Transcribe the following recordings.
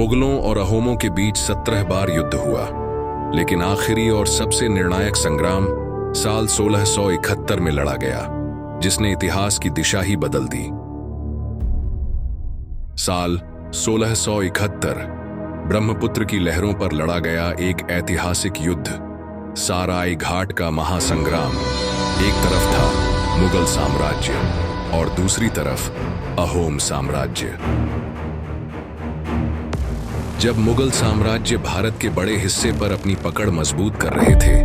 मुगलों और अहोमों के बीच 17 बार युद्ध हुआ, लेकिन आखिरी और सबसे निर्णायक संग्राम साल 1671 में लड़ा गया, जिसने इतिहास की दिशा ही बदल दी। साल 1671 ब्रह्मपुत्र की लहरों पर लड़ा गया एक ऐतिहासिक युद्ध, साराई घाट का महासंग्राम। एक तरफ था मुगल साम्राज्य और दूसरी तरफ अहोम साम्राज्य। जब मुगल साम्राज्य भारत के बड़े हिस्से पर अपनी पकड़ मजबूत कर रहे थे,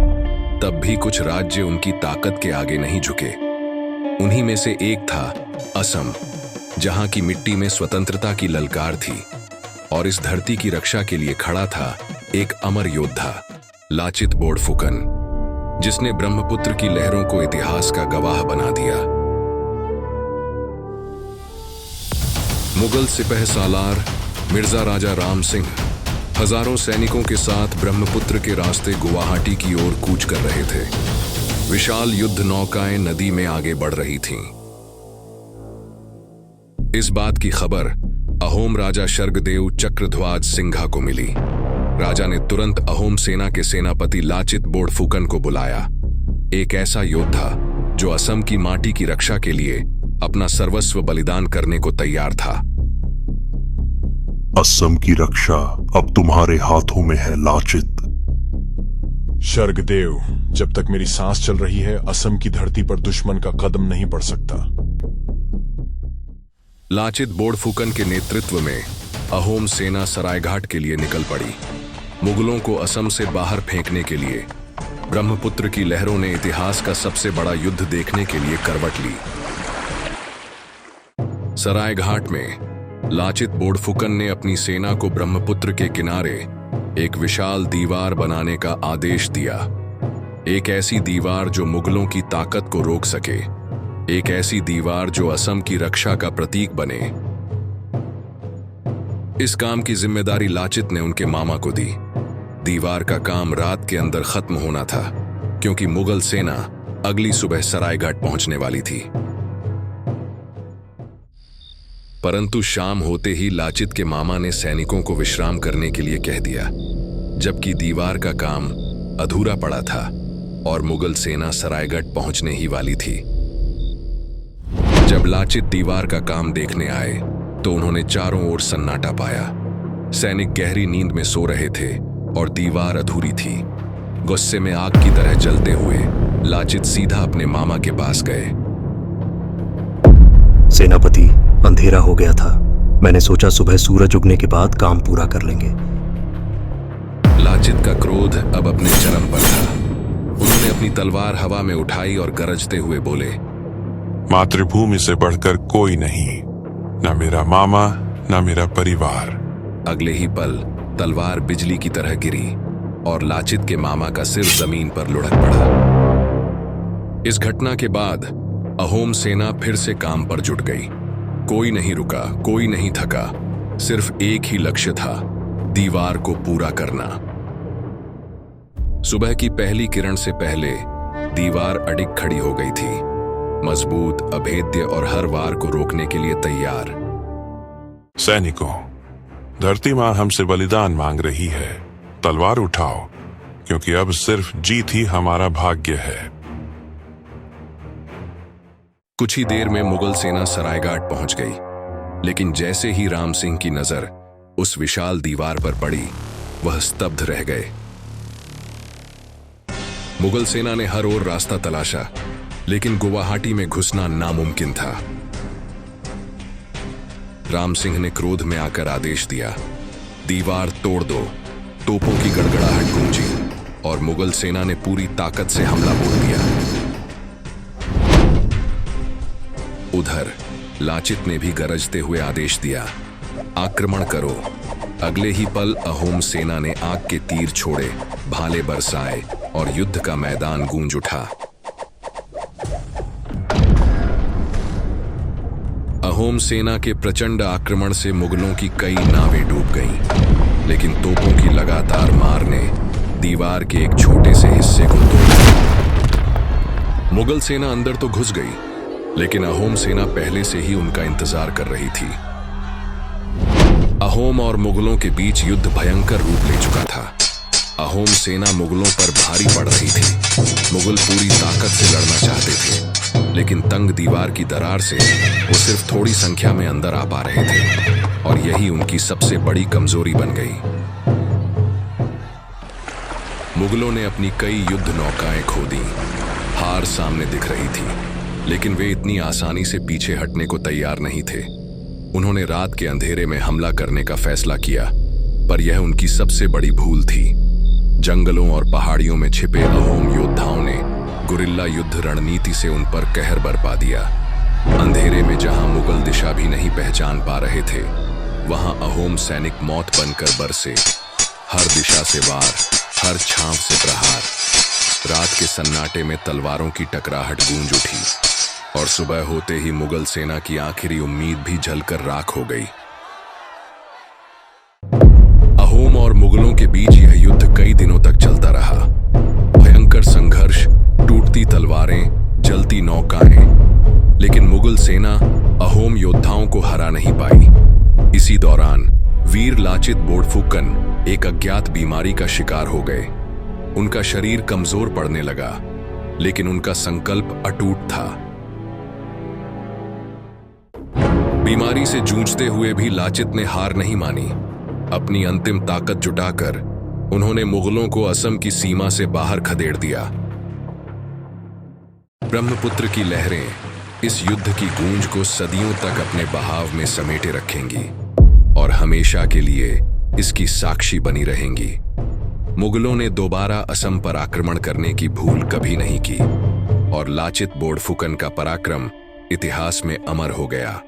तब भी कुछ राज्य उनकी ताकत के आगे नहीं झुके। उन्हीं में से एक था असम, जहां की मिट्टी में स्वतंत्रता की ललकार थी और इस धरती की रक्षा के लिए खड़ा था एक अमर योद्धा, लाचित बोड़फुकन, जिसने ब्रह्मपुत्र की लहरों को इतिहास का गवाह बना दिया। मुगल सिपह सालार मिर्जा राजा राम सिंह हजारों सैनिकों के साथ ब्रह्मपुत्र के रास्ते गुवाहाटी की ओर कूच कर रहे थे। विशाल युद्ध नौकाएं नदी में आगे बढ़ रही थीं। इस बात की खबर अहोम राजा शर्गदेव चक्रध्वज सिंघा को मिली। राजा ने तुरंत अहोम सेना के सेनापति लाचित बोड़फुकन को बुलाया, एक ऐसा योद्धा जो असम की माटी की रक्षा के लिए अपना सर्वस्व बलिदान करने को तैयार था। असम की रक्षा अब तुम्हारे हाथों में है लाचित। शर्गदेव, जब तक मेरी सांस चल रही है, असम की धरती पर दुश्मन का कदम नहीं बढ़ सकता। लाचित बोड़फुकन के नेतृत्व में अहोम सेना सरायघाट के लिए निकल पड़ी। मुगलों को असम से बाहर फेंकने के लिए ब्रह्मपुत्र की लहरों ने इतिहास का सबसे बड़ा युद्ध देखने के लिए करवट ली। सरायघाट में लाचित बोड़फुकन ने अपनी सेना को ब्रह्मपुत्र के किनारे एक विशाल दीवार बनाने का आदेश दिया। एक ऐसी दीवार जो मुगलों की ताकत को रोक सके, एक ऐसी दीवार जो असम की रक्षा का प्रतीक बने। इस काम की जिम्मेदारी लाचित ने उनके मामा को दी। दीवार का काम रात के अंदर खत्म होना था, क्योंकि मुगल सेना अगली सुबह सरायघाट पहुंचने वाली थी। परंतु शाम होते ही लाचित के मामा ने सैनिकों को विश्राम करने के लिए कह दिया, जबकि दीवार का काम अधूरा पड़ा था और मुगल सेना सरायघाट पहुंचने ही वाली थी। जब लाचित दीवार का काम देखने आए तो उन्होंने चारों ओर सन्नाटा पाया। सैनिक गहरी नींद में सो रहे थे और दीवार अधूरी थी। गुस्से में आग की तरह जलते हुए लाचित सीधा अपने मामा के पास गए। सेनापति, अंधेरा हो गया था। मैंने सोचा सुबह सूरज उगने के बाद काम पूरा कर लेंगे। लाचित का क्रोध अब अपने चरम पर था। उन्होंने अपनी तलवार हवा में उठाई और गरजते हुए बोले, मातृभूमि से बढ़कर कोई नहीं, न मेरा मामा न मेरा परिवार। अगले ही पल तलवार बिजली की तरह गिरी और लाचित के मामा का सिर जमीन पर लुढ़क पड़ा। इस घटना के बाद अहोम सेना फिर से काम पर जुट गई। कोई नहीं रुका, कोई नहीं थका, सिर्फ एक ही लक्ष्य था, दीवार को पूरा करना। सुबह की पहली किरण से पहले दीवार अडिग खड़ी हो गई थी, मजबूत, अभेद्य और हर वार को रोकने के लिए तैयार। सैनिकों, धरती मां हमसे बलिदान मांग रही है। तलवार उठाओ, क्योंकि अब सिर्फ जीत ही हमारा भाग्य है। कुछ ही देर में मुगल सेना सरायघाट पहुंच गई, लेकिन जैसे ही राम सिंह की नजर उस विशाल दीवार पर पड़ी, वह स्तब्ध रह गए। मुगल सेना ने हर ओर रास्ता तलाशा, लेकिन गुवाहाटी में घुसना नामुमकिन था। राम सिंह ने क्रोध में आकर आदेश दिया, दीवार तोड़ दो। तोपों की गड़गड़ाहट गूंजी और मुगल सेना ने पूरी ताकत से हमला बोल दिया। उधर लाचित ने भी गरजते हुए आदेश दिया, आक्रमण करो। अगले ही पल अहोम सेना ने आग के तीर छोड़े, भाले बरसाए और युद्ध का मैदान गूंज उठा। अहोम सेना के प्रचंड आक्रमण से मुगलों की कई नावें डूब गईं, लेकिन तोपों की लगातार मार ने दीवार के एक छोटे से हिस्से को तोड़ दिया। मुगल सेना अंदर तो घुस गई, लेकिन अहोम सेना पहले से ही उनका इंतजार कर रही थी। अहोम और मुगलों के बीच युद्ध भयंकर रूप ले चुका था। अहोम सेना मुगलों पर भारी पड़ रही थी। मुगल पूरी ताकत से लड़ना चाहते थे, लेकिन तंग दीवार की दरार से वो सिर्फ थोड़ी संख्या में अंदर आ पा रहे थे, और यही उनकी सबसे बड़ी कमजोरी बन गई। मुगलों ने अपनी कई युद्ध नौकाएं खो दी। हार सामने दिख रही थी, लेकिन वे इतनी आसानी से पीछे हटने को तैयार नहीं थे। उन्होंने रात के अंधेरे में हमला करने का फैसला किया, पर यह उनकी सबसे बड़ी भूल थी। जंगलों और पहाड़ियों में छिपे अहोम योद्धाओं ने गुरिल्ला युद्ध रणनीति से उन पर कहर बरपा दिया। अंधेरे में जहां मुगल दिशा भी नहीं पहचान पा रहे थे, वहां अहोम सैनिक मौत बनकर बरसे। हर दिशा से वार, हर छांव से प्रहार। रात के सन्नाटे में तलवारों की टकराहट गूंज उठी, और सुबह होते ही मुगल सेना की आखिरी उम्मीद भी जलकर राख हो गई। अहोम और मुगलों के बीच यह युद्ध कई दिनों तक चलता रहा। भयंकर संघर्ष, टूटती तलवारें, जलती नौकाएं, लेकिन मुगल सेना अहोम योद्धाओं को हरा नहीं पाई। इसी दौरान वीर लाचित बोड़फुकन एक अज्ञात बीमारी का शिकार हो गए। उनका शरीर कमजोर पड़ने लगा, लेकिन उनका संकल्प अटूट था। बीमारी से जूझते हुए भी लाचित ने हार नहीं मानी। अपनी अंतिम ताकत जुटाकर उन्होंने मुगलों को असम की सीमा से बाहर खदेड़ दिया। ब्रह्मपुत्र की लहरें इस युद्ध की गूंज को सदियों तक अपने बहाव में समेटे रखेंगी, और हमेशा के लिए इसकी साक्षी बनी रहेंगी। मुगलों ने दोबारा असम पर आक्रमण करने की भूल कभी नहीं की, और लाचित बोड़फुकन का पराक्रम इतिहास में अमर हो गया।